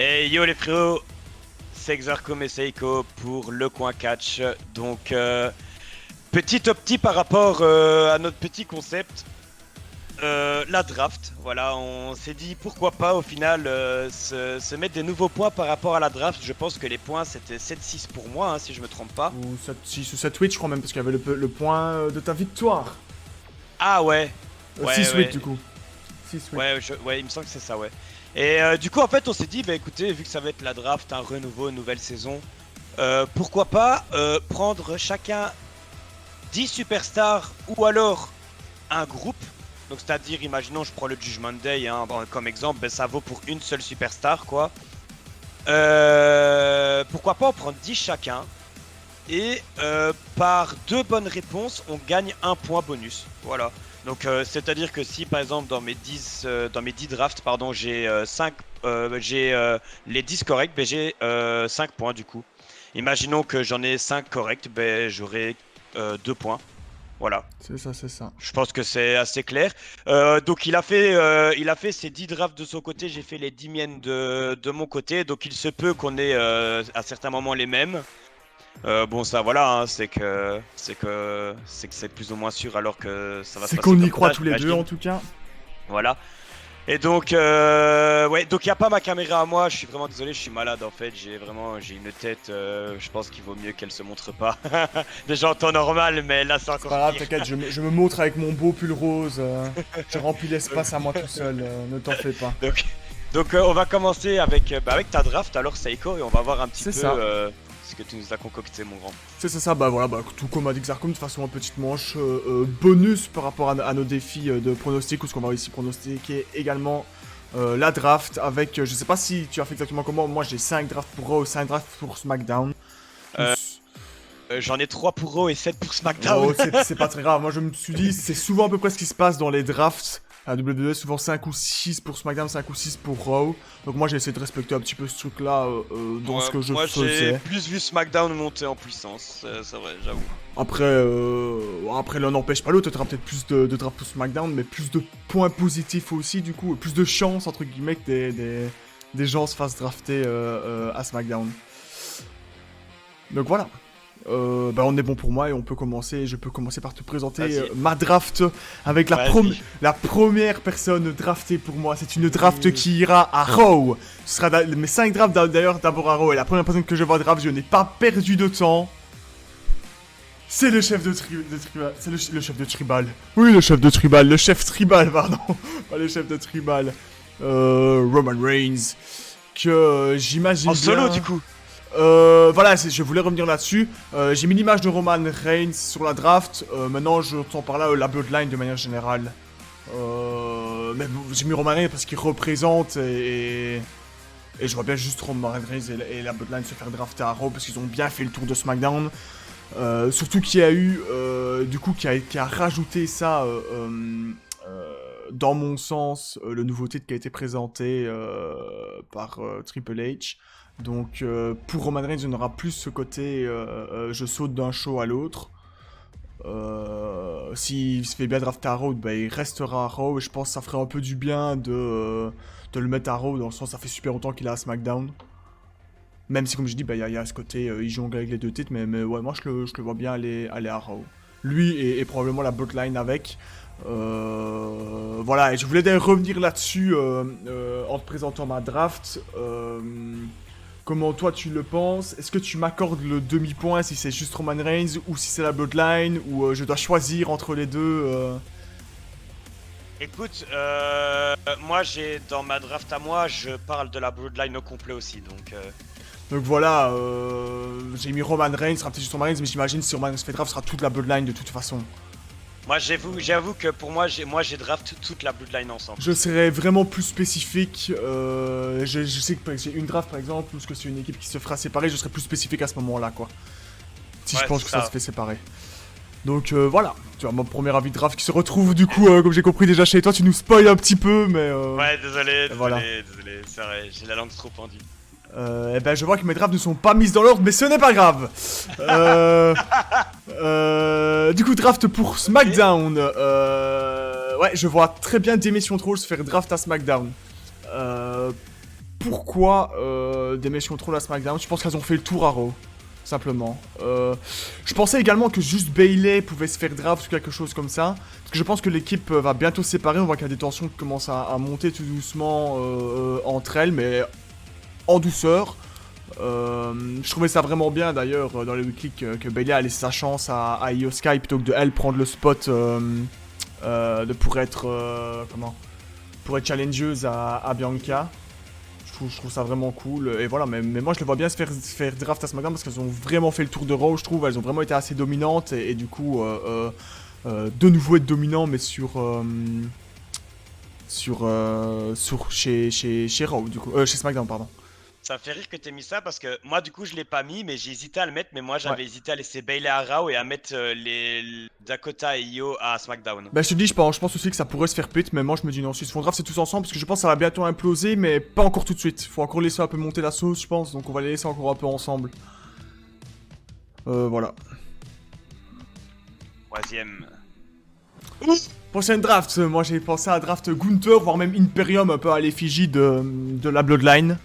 Et yo les frérots, c'est Xarcom et Seiko pour le coin catch. Donc, petit opti par rapport à notre petit concept, la draft. Voilà, on s'est dit pourquoi pas au final se mettre des nouveaux points par rapport à la draft. Je pense que les points c'était 7-6 pour moi, hein, si je me trompe pas. Ou 6 ou 7-8, je crois même, parce qu'il y avait le point de ta victoire. Ah ouais, ouais, 6-8 ouais. du coup. 6-8. Ouais, il me semble que c'est ça, ouais. Et du coup, en fait, on s'est dit, bah écoutez, vu que ça va être la draft, un renouveau, une nouvelle saison, pourquoi pas prendre chacun 10 superstars ou alors un groupe. Donc, c'est-à-dire, imaginons, je prends le Judgment Day hein, comme exemple, ben, ça vaut pour une seule superstar, quoi. Pourquoi pas en prendre 10 chacun et par 2 bonnes réponses, on gagne un point bonus. Voilà. Donc c'est-à-dire que si par exemple dans mes 10 drafts pardon, j'ai 5 les 10 corrects, ben, j'ai 5 points du coup. Imaginons que j'en ai 5 corrects, ben j'aurai 2 points. Voilà. C'est ça, c'est ça. Je pense que c'est assez clair. Donc il a fait ses 10 drafts de son côté, j'ai fait les 10 miennes de mon côté. Donc il se peut qu'on ait à certains moments les mêmes. Bon ça voilà, hein, c'est plus ou moins sûr alors que ça va se C'est passer qu'on y comme croit ça, tous les deux j'imagine. en tout cas. Voilà. Et donc ouais, donc il y a pas ma caméra à moi, je suis vraiment désolé, je suis malade en fait, j'ai une tête je pense qu'il vaut mieux qu'elle se montre pas. Déjà en temps normal, mais là c'est C'est pas encore grave, pire. t'inquiète, je me montre avec mon beau pull rose. J'ai rempli Donc, l'espace à moi tout seul, ne t'en fais pas. donc, on va commencer avec avec ta draft alors Seiko et on va voir un petit C'est peu ça. ce que tu nous as concocté mon grand. C'est ça, bah voilà, bah, tout comme a dit Xarcom, de toute façon, une petite manche bonus par rapport à nos défis de pronostic, ou ce qu'on va ici pronostiquer également la draft avec, je sais pas si tu as fait exactement comment, moi j'ai 5 drafts pour Raw, 5 drafts pour SmackDown. Euh, J'en ai 3 pour Raw et 7 pour SmackDown. Oh, c'est pas très grave, moi je me suis dit, c'est souvent à peu près ce qui se passe dans les drafts. À WWE, souvent 5 ou 6 pour SmackDown, 5 ou 6 pour Raw. Donc moi j'ai essayé de respecter un petit peu ce truc-là dans ce que je Moi j'ai faisais. plus vu SmackDown monter en puissance, c'est vrai, j'avoue. Après, après l'un n'empêche pas l'autre, tu auras peut-être plus de draft pour SmackDown, mais plus de points positifs aussi, du coup, plus de chances, entre guillemets, que des gens se fassent drafter à SmackDown. Donc voilà. Bah on est bon pour moi et on peut commencer. Je peux commencer par te présenter Vas-y. ma draft avec Vas-y. la première personne draftée pour moi. C'est une draft qui ira à Raw. Ce sera mes 5 drafts d'ailleurs d'abord à Raw. Et la première personne que je vois draft, je n'ai pas perdu de temps. C'est le chef de Tribal. C'est le chef de Tribal. Oui, le chef de Tribal. Le chef Tribal, pardon. Pas le chef de Tribal. Roman Reigns. Que j'imagine En solo bien. du coup. Voilà, je voulais revenir là-dessus. J'ai mis l'image de Roman Reigns sur la draft. Maintenant, je j'entends par là la Bloodline de manière générale. Mais bon, j'ai mis Roman Reigns parce qu'il représente et je vois bien juste Roman Reigns et la Bloodline se faire drafter à Raw parce qu'ils ont bien fait le tour de SmackDown. Surtout qu'il y a eu, du coup, qui a rajouté ça dans mon sens, le nouveau titre qui a été présenté par Triple H. Donc pour Roman Reigns, on aura plus ce côté je saute d'un show à l'autre. S'il se fait bien drafter à Raw, bah, il restera à Raw et je pense que ça ferait un peu du bien de le mettre à Raw dans le sens ça fait super longtemps qu'il est à SmackDown. Même si comme je dis, bah, y a ce côté il jongle avec les deux titres, mais ouais, moi je le vois bien aller à Raw. Lui et probablement la Bloodline avec. Voilà, et je voulais d'ailleurs revenir là-dessus en te présentant ma draft. Comment toi tu le penses? Est-ce que tu m'accordes le demi-point si c'est juste Roman Reigns ou si c'est la Bloodline ou je dois choisir entre les deux Écoute, moi j'ai dans ma draft à moi, je parle de la Bloodline au complet aussi, donc. Donc voilà, j'ai mis Roman Reigns, ce sera peut-être juste Roman Reigns, mais j'imagine si Roman Reigns fait draft, ce sera toute la Bloodline de toute façon. Moi j'avoue que pour moi j'ai draft toute la Bloodline ensemble. Je serais vraiment plus spécifique. Je sais que j'ai une draft par exemple, ou que c'est une équipe qui se fera séparer, je serais plus spécifique à ce moment-là, quoi. Si Ouais, je pense c'est que ça ça. se fait séparer. Donc voilà, tu vois, mon premier avis de draft qui se retrouve du coup, comme j'ai compris déjà chez toi, tu nous spoil un petit peu, mais. Ouais, désolé, voilà. désolé, c'est vrai, j'ai la langue trop pendue. Eh ben je vois que mes drafts ne sont pas mises dans l'ordre, mais ce n'est pas grave. Du coup draft pour SmackDown. Ouais, je vois très bien Demission Troll se faire draft à SmackDown. pourquoi Damage Control à SmackDown. Je pense qu'elles ont fait le tour à Raw. Simplement. Je pensais également que juste Bayley pouvait se faire draft ou quelque chose comme ça. Parce que je pense que l'équipe va bientôt se séparer. On voit qu'il y a des tensions qui commencent à monter tout doucement entre elles, mais en douceur. Je trouvais ça vraiment bien d'ailleurs dans les weekly que Bayley a laissé sa chance à Io Sky plutôt que de elle prendre le spot pour être challengeuse à Bianca. Je trouve ça vraiment cool. Et voilà, mais moi je le vois bien se faire draft à SmackDown parce qu'elles ont vraiment fait le tour de Raw, je trouve. Elles ont vraiment été assez dominantes et du coup, de nouveau être dominant, mais chez Raw, du coup. Chez SmackDown, pardon. Ça me fait rire que t'aies mis ça parce que moi du coup je l'ai pas mis mais j'ai hésité à le mettre mais moi j'avais Ouais. hésité à laisser Bayley à Raw et à mettre les Dakota et Io à SmackDown. Bah je te dis, je pense aussi que ça pourrait se faire pit, mais moi je me dis non, si ils se font draft c'est tous ensemble parce que je pense que ça va bientôt imploser, mais pas encore tout de suite. Faut encore laisser un peu monter la sauce, je pense, donc on va les laisser encore un peu ensemble. Voilà. Troisième. Prochaine draft, moi j'ai pensé à draft Gunther, voire même Imperium, un peu à l'effigie de la Bloodline.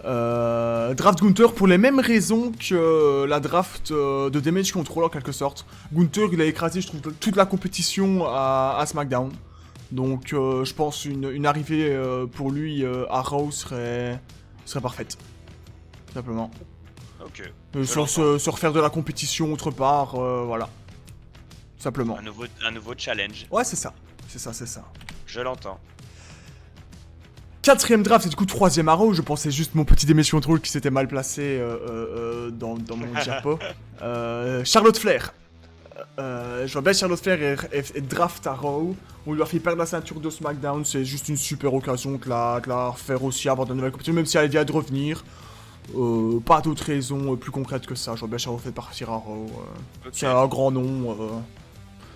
Draft Gunther pour les mêmes raisons que la draft de Damage Control en quelque sorte. Gunther il a écrasé je trouve toute la compétition à SmackDown. Donc je pense une arrivée pour lui à Raw serait parfaite. Tout simplement. Ok. Se refaire de la compétition autre part, voilà. Tout simplement. Un nouveau challenge. Ouais c'est ça. C'est ça. Je l'entends. Quatrième draft et du coup troisième arrow, je pensais juste mon petit Damage Control qui s'était mal placé dans mon diapo. Charlotte Flair. Je vois bien Charlotte Flair et draft arrow. On lui a fait perdre la ceinture de SmackDown, c'est juste une super occasion de la refaire aussi avoir de nouvelles compétitions, même si elle vient de revenir. Pas d'autre raison plus concrète que ça, je vois bien Charlotte Flair partir à Raw. C'est un grand nom.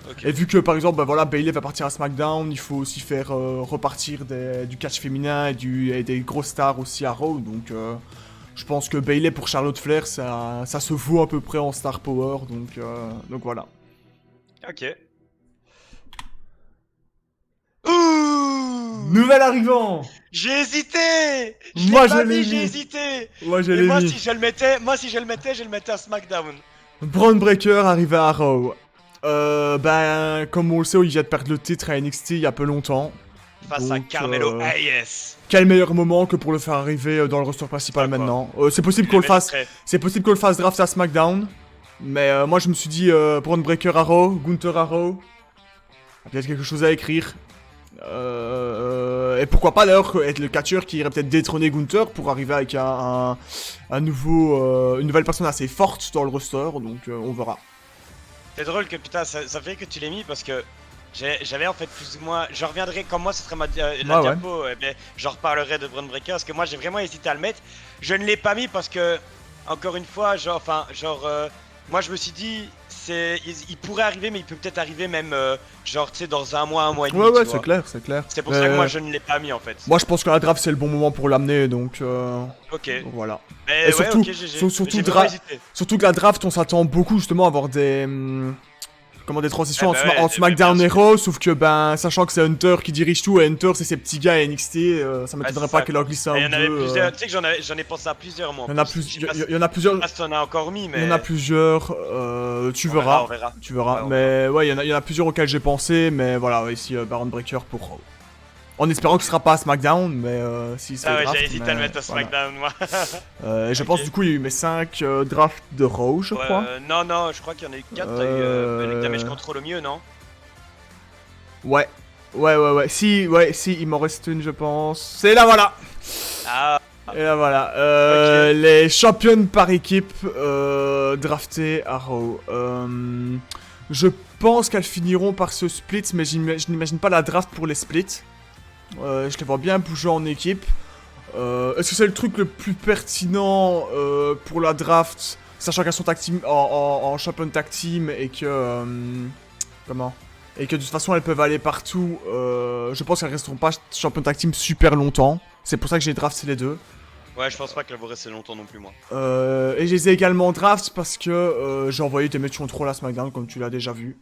Okay. Et vu que par exemple Bayley va partir à SmackDown, il faut aussi faire repartir du catch féminin et des grosses stars aussi à Raw, donc je pense que Bayley pour Charlotte Flair ça se vaut à peu près en star power, donc voilà. Ok. Ouh, nouvel arrivant. J'ai hésité. Moi je l'ai mis. J'ai hésité. Moi je l'ai mis. Si je le mettais à SmackDown. Braun Breaker arrivé à Raw. Comme on le sait, il vient de perdre le titre à NXT il y a peu longtemps. Face à Carmelo Hayes. Quel meilleur moment que pour le faire arriver dans le roster principal maintenant. C'est possible qu'on le fasse. C'est possible qu'on le fasse draft à SmackDown. Mais moi je me suis dit Braun Breaker à Raw, Gunther à Raw. Il y a peut-être quelque chose à écrire. Et pourquoi pas d'ailleurs être le catcheur qui irait peut-être détrôner Gunther pour arriver avec une nouvelle personne assez forte dans le roster. Donc on verra. C'est drôle que putain, ça fait que tu l'aies mis parce que j'avais en fait plus ou moins. Je reviendrai comme moi, ce serait la diapo. Ouais. J'en reparlerai de Braun Breaker parce que moi j'ai vraiment hésité à le mettre. Je ne l'ai pas mis parce que, encore une fois, moi je me suis dit, il pourrait arriver, mais il peut peut-être arriver même, tu sais, dans un mois et demi. Ouais, c'est clair. C'est pour ça que moi je ne l'ai pas mis en fait. Moi je pense que la draft c'est le bon moment pour l'amener, donc. Ok. Voilà. Mais et surtout, surtout que la draft, on s'attend beaucoup justement à avoir des transitions en SmackDown et Raw, sauf que sachant que c'est Hunter qui dirige tout et Hunter c'est ses petits gars à NXT, ça m'étonnerait pas qu'il leur glisse un ou deux. Tu sais que j'en ai pensé à plusieurs moi. Il y en a plusieurs. On a encore mis, mais. Il y en a plusieurs. Tu verras. On verra. Tu verras. Mais ouais, il y en a plusieurs auxquels j'ai pensé, mais voilà, ici Braun Breaker pour Raw. En espérant qu'il sera pas à SmackDown, mais si c'est draft. J'ai hésité à le mettre à SmackDown, moi. Je pense du coup il y a eu mes 5 drafts de Raw, je crois. Non, je crois qu'il y en a eu 4. T'as eu le Damage Control au mieux, non? Ouais. Si, il m'en reste une, je pense. C'est là, voilà. Et là, voilà. Les championnes par équipe draftées à Raw. Je pense qu'elles finiront par se split, mais je n'imagine pas la draft pour les splits. Je les vois bien bouger en équipe. Est-ce que c'est le truc le plus pertinent pour la draft, sachant qu'elles sont tag team en champion tag team et que et que de toute façon elles peuvent aller partout. Je pense qu'elles resteront pas champion tag team super longtemps. C'est pour ça que j'ai drafté les deux. Ouais, je pense pas qu'elles vont rester longtemps non plus, moi. Et je les ai également draft parce que j'ai envoyé des matchs contrôle à SmackDown, comme tu l'as déjà vu.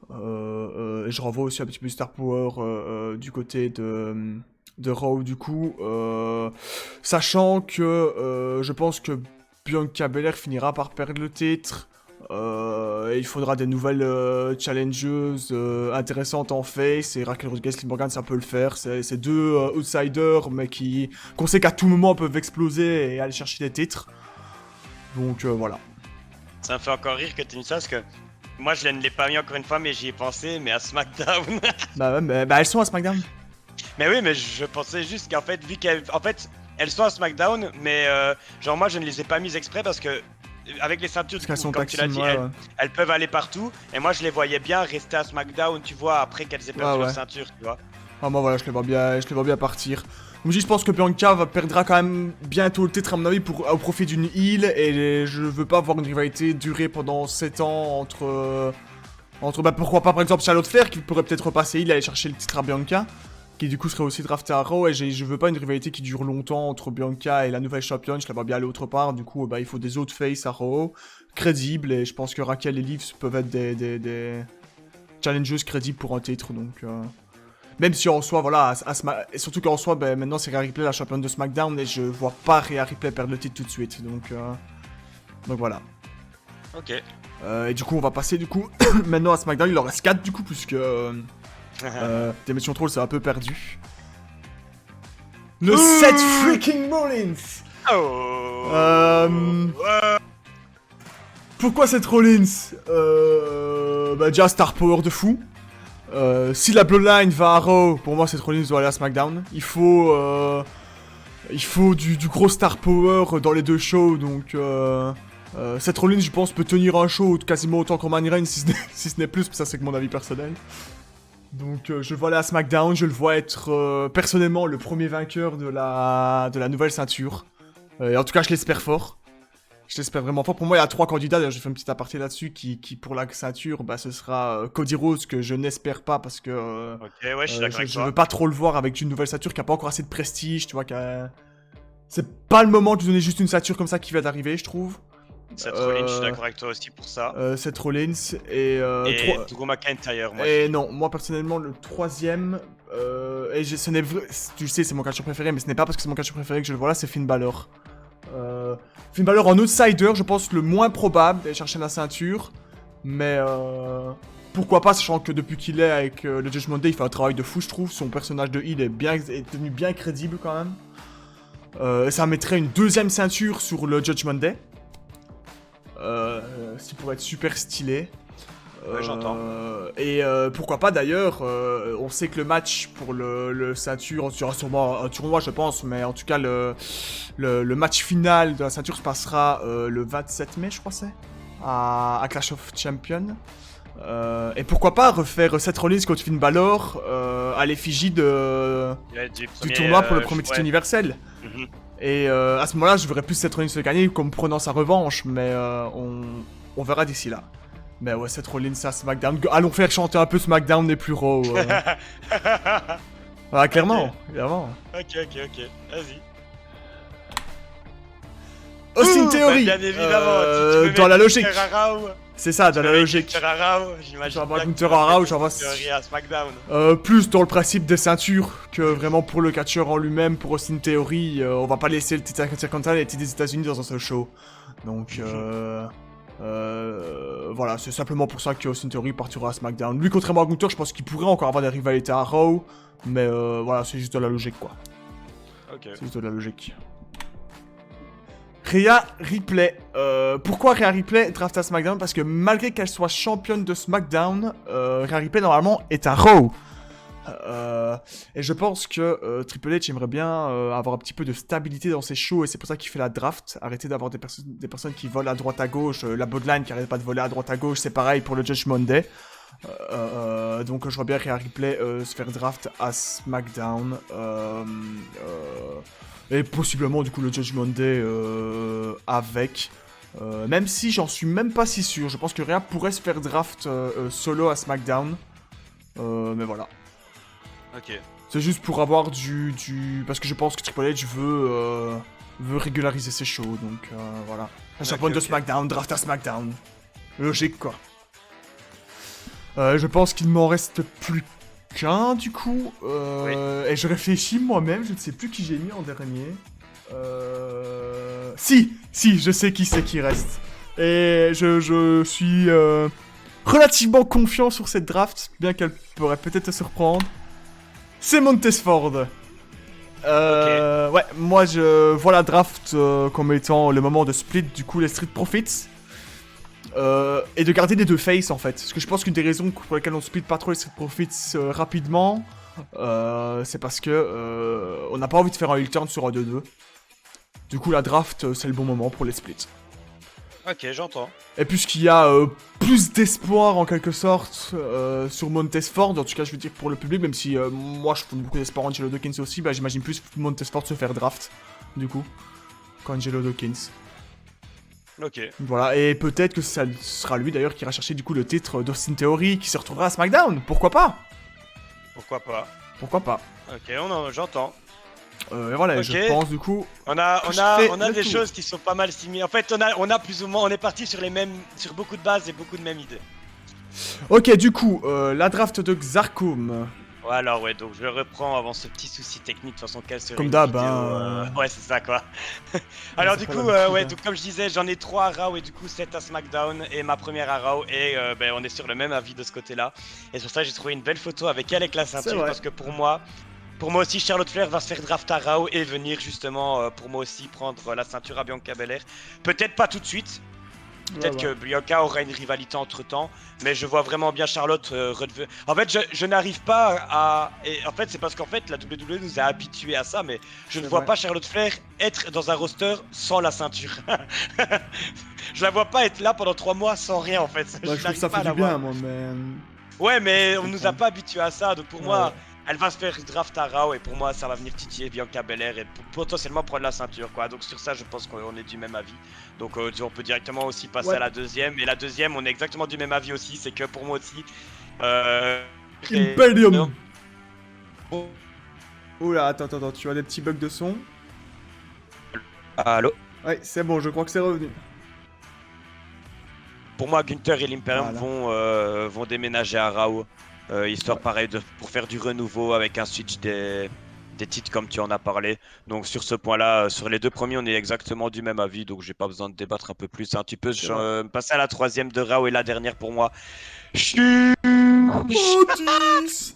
Et je renvoie aussi un petit peu de Star Power du côté de Raw du coup. Sachant que je pense que Bianca Belair finira par perdre le titre. Et il faudra des nouvelles challengeuses intéressantes en face. Et Raquel Rodriguez, Liv Morgan, ça peut le faire. C'est deux outsiders, mais qu'on sait qu'à tout moment peuvent exploser et aller chercher des titres. Donc voilà. Ça me fait encore rire que tu me dises ça parce que moi je ne l'ai pas mis encore une fois, mais j'y ai pensé, mais à SmackDown. Bah ouais, mais elles sont à SmackDown. Mais oui, mais je pensais juste qu'en fait, vu qu'elles elles sont à SmackDown, mais genre moi je ne les ai pas mises exprès parce que avec les ceintures, Parce qu'elles sont comme tu l'as dit, ouais. elles peuvent aller partout. Et moi je les voyais bien rester à SmackDown, tu vois, après qu'elles aient perdu leur ceinture, tu vois. Ah, moi voilà, je les vois bien partir. Donc je pense que Bianca perdra quand même bientôt le titre à mon avis au profit d'une heel. Et je veux pas voir une rivalité durer pendant 7 ans entre bah, pourquoi pas par exemple Charlotte Flair qui pourrait peut-être repasser heel et aller chercher le titre à Bianca. Qui du coup serait aussi drafté à Raw. Et je veux pas une rivalité qui dure longtemps entre Bianca et la nouvelle championne. Je la vois bien aller autre part. Du coup bah, il faut des autres faces à Raw. Crédibles. Et je pense que Raquel et Liv peuvent être des challengeuses crédibles pour un titre. Donc... Même si en soi, voilà, et surtout qu'en soi, ben, maintenant c'est Rhea Ripley la championne de SmackDown et je vois pas Rhea Ripley perdre le titre tout de suite, donc voilà. Ok. Et du coup, on va passer du coup maintenant à SmackDown, il en reste 4 du coup, puisque Dimension Troll c'est un peu perdu. Le Seth freaking Rollins. Pourquoi Seth Rollins bah déjà Star Power de fou. Si la Bloodline va à Raw, pour moi Seth Rollins doit aller à SmackDown. Il faut du gros star power dans les deux shows, donc Seth Rollins je pense peut tenir un show quasiment autant que Roman Reigns si ce n'est plus, mais ça c'est que mon avis personnel. Donc je le vois aller à SmackDown, je le vois être personnellement le premier vainqueur de la nouvelle ceinture. Et en tout cas je l'espère fort. Je l'espère vraiment fort. Pour moi, il y a 3 candidats. D'ailleurs, j'ai fait une petite aparté là-dessus. Qui pour la ceinture, bah, ce sera Cody Rhodes, que je n'espère pas parce que. Ok, ouais, je suis d'accord avec je toi. veux pas trop le voir avec une nouvelle ceinture qui a pas encore assez de prestige, tu vois. C'est pas le moment de lui donner juste une ceinture comme ça qui vient d'arriver, je trouve. Seth Rollins, je suis d'accord avec toi aussi pour ça. Seth Rollins et Drew McIntyre, moi. Et non, moi personnellement, le troisième. Ce n'est tu sais, c'est mon catcheur préféré, mais ce n'est pas parce que c'est mon catcheur préféré que je le vois là, c'est Finn Balor. Finn Balor en outsider, je pense le moins probable d'aller chercher la ceinture. Mais pourquoi pas, sachant que depuis qu'il est avec le Judgment Day, il fait un travail de fou, je trouve. Son personnage de heel est devenu bien crédible quand même. Ça mettrait une deuxième ceinture sur le Judgment Day. Ce qui pourrait être super stylé. Ouais, j'entends. Et pourquoi pas d'ailleurs, on sait que le match pour le ceinture, il y aura sûrement un tournoi je pense, mais en tout cas le match final de la ceinture se passera le 27 mai je crois c'est, à Clash of Champions. Et pourquoi pas refaire Seth Rollins contre Finn Balor à l'effigie du tournoi pour le premier titre universel. Et à ce moment-là je verrais plus Seth Rollins le gagner comme prenant sa revanche, mais on verra d'ici là. Mais ouais, Seth Rollins à SmackDown. Allons faire chanter un peu SmackDown et plus Raw. Ah, clairement, Ok. clairement. Ok, vas-y. Austin Theory, Bien évidemment, dans la logique. Raw, C'est ça, dans la logique. J'imagine J'envoie bien que Gunther tu vas à Raw, mettre j'envoie Theory à SmackDown. plus dans le principe des ceintures que vraiment pour le catcheur en lui-même, pour Austin Theory. On va pas laisser le titre intercontinental et le titre des États-Unis dans un seul show. Donc, voilà, c'est simplement pour ça que Austin Theory partira à SmackDown. Lui, contrairement à Gunther, je pense qu'il pourrait encore avoir des rivalités à Raw. Mais voilà, c'est juste de la logique, quoi. Ok. C'est juste de la logique. Rhea Ripley. Pourquoi Rhea Ripley draft à SmackDown? Parce que malgré qu'elle soit championne de SmackDown, Rhea Ripley, normalement, est à Raw. Et je pense que Triple H aimerait bien avoir un petit peu de stabilité dans ses shows et c'est pour ça qu'il fait la draft. Arrêter d'avoir des personnes qui volent à droite à gauche. La Bloodline qui arrête pas de voler à droite à gauche, c'est pareil pour le Judgment Day. Donc je vois bien Rhea Ripley se faire draft à SmackDown. Et possiblement du coup le Judgment Day avec. Même si j'en suis même pas si sûr. Je pense que Rhea pourrait se faire draft solo à SmackDown. Mais voilà. Ok. C'est juste pour avoir parce que je pense que Triple H veut régulariser ses shows, donc voilà. La championne de SmackDown, draft à SmackDown. Logique, quoi. Je pense qu'il m'en reste plus qu'un du coup. Oui. Et je réfléchis moi-même, je ne sais plus qui j'ai mis en dernier. Si, je sais qui c'est qui reste. Et je suis relativement confiant sur cette draft, bien qu'elle pourrait peut-être te surprendre. C'est Montesford. Ouais, moi je vois la draft comme étant le moment de split du coup les Street Profits. Et de garder les deux faces en fait. Parce que je pense qu'une des raisons pour lesquelles on split pas trop les Street Profits rapidement, c'est parce que on n'a pas envie de faire un heel turn sur un 2-2. Du coup la draft c'est le bon moment pour les splits. Ok, j'entends. Et puisqu'il y a plus d'espoir en quelque sorte sur Montesford, en tout cas je veux dire pour le public, même si moi je fais beaucoup d'espoir en Angelo Dawkins aussi, bah j'imagine plus Montesford se faire draft, du coup, qu'Angelo Dawkins. Ok. Voilà, et peut-être que ça sera lui d'ailleurs qui ira chercher du coup le titre d'Austin Theory qui se retrouvera à SmackDown, pourquoi pas? Pourquoi pas. Pourquoi pas? Ok, j'entends. Et voilà, Ok. je pense du coup... On a le des tour. choses qui sont pas mal similaires. En fait, on a plus ou moins, on est parti sur sur beaucoup de bases et beaucoup de mêmes idées. Ok, du coup, la draft de Xarkum. Ouais, alors ouais, donc je reprends avant ce petit souci technique, de toute façon, quelle serait Comme une d'hab, vidéo, hein. Ouais, c'est ça, quoi. Alors Ça du fait coup, l'habitude, ouais, hein. donc comme je disais, j'en ai 3 à Raw et du coup 7 à SmackDown et ma première à Raw et ben, on est sur le même avis de ce côté-là. Et sur ça, j'ai trouvé une belle photo avec elle avec la ceinture vrai. parce que pour moi aussi, Charlotte Flair va se faire draft à Raw et venir justement pour moi aussi prendre la ceinture à Bianca Belair. Peut-être pas tout de suite. Peut-être que Bianca aura une rivalité entre temps, mais je vois vraiment bien Charlotte En fait, je n'arrive pas à. Et en fait, c'est parce qu'en fait, la WWE nous a habitués à ça, mais je ne vois pas Charlotte Flair être dans un roster sans la ceinture. Je la vois pas être là pendant 3 mois sans rien en fait. Bah, je trouve que ça fait du bien, moi, mais... Ouais, mais on nous a comprends. pas habitués à ça, donc pour Ouais, moi, ouais. elle va se faire draft à Raw et pour moi, ça va venir titiller Bianca Belair et potentiellement prendre la ceinture, quoi. Donc sur ça, je pense qu'on est du même avis. Donc on peut directement aussi passer à la deuxième. Et la deuxième, on est exactement du même avis aussi, c'est que pour moi aussi, Imperium. Oula, attends, tu as des petits bugs de son? Allô. Ouais, c'est bon, je crois que c'est revenu. Pour moi, Gunther et l'Imperium Voilà. vont déménager à Raw, histoire pareil pour faire du renouveau avec un switch des titres comme tu en as parlé. Donc sur ce point-là, sur les deux premiers, on est exactement du même avis, donc j'ai pas besoin de débattre un peu plus. Tu peux C'est vrai. passer à la troisième de Raw et la dernière pour moi. Chuch. Otis.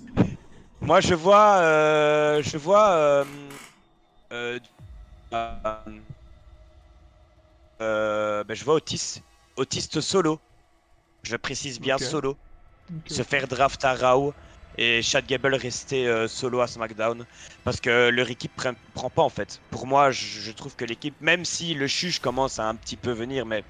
Moi, je vois, euh, euh, ben, je vois Otis solo. Je précise bien Ok. solo. Se Ok. faire draft à Raw et Chad Gable rester solo à SmackDown parce que leur équipe prend pas en fait. Pour moi, je trouve que l'équipe, même si le chuche commence à un petit peu venir, mais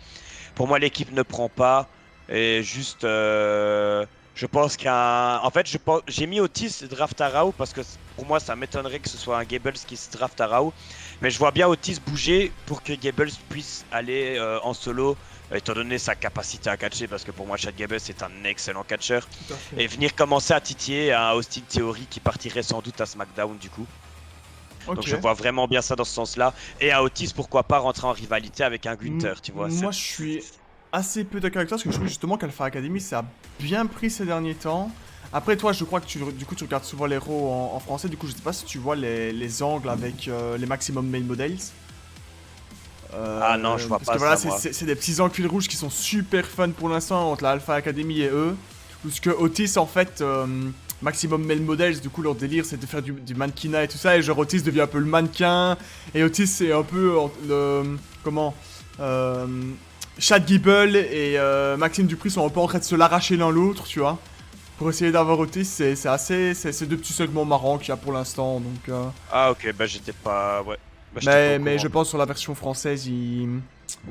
pour moi l'équipe ne prend pas et juste je pense en fait j'ai mis Otis draft à Raw parce que pour moi ça m'étonnerait que ce soit un Gables qui se draft à Raw, mais je vois bien Otis bouger pour que Gables puisse aller en solo étant donné sa capacité à catcher, parce que pour moi Chad Gable est un excellent catcheur, Tout à fait. et venir commencer à titiller à Austin Theory qui partirait sans doute à SmackDown du coup. Ok. Donc je vois vraiment bien ça dans ce sens-là. Et à Otis, pourquoi pas rentrer en rivalité avec un Gunther, tu vois. Moi, je suis assez peu d'accord avec toi parce que je trouve justement qu'Alpha Academy ça a bien pris ces derniers temps. Après, toi, je crois que tu regardes souvent les Raw en français. Du coup, je sais pas si tu vois les angles avec les maximum main models. Ah non, je vois parce pas que voilà, ça, moi. c'est des petits angles fil rouge qui sont super fun pour l'instant entre la Alpha Academy et eux. Parce que Otis, en fait, Maximum Male Models, du coup, leur délire, c'est de faire du mannequinat et tout ça. Et genre, Otis devient un peu le mannequin. Et Otis, c'est un peu le. Comment Chad Gable et Maxime Dupri sont un peu en train de se l'arracher l'un l'autre, tu vois. Pour essayer d'avoir Otis, c'est assez. C'est deux petits segments marrants qu'il y a pour l'instant. Donc. Ah ok, bah j'étais pas... Ouais. Bah, j'étais pas au Mais courant. je pense sur la version française,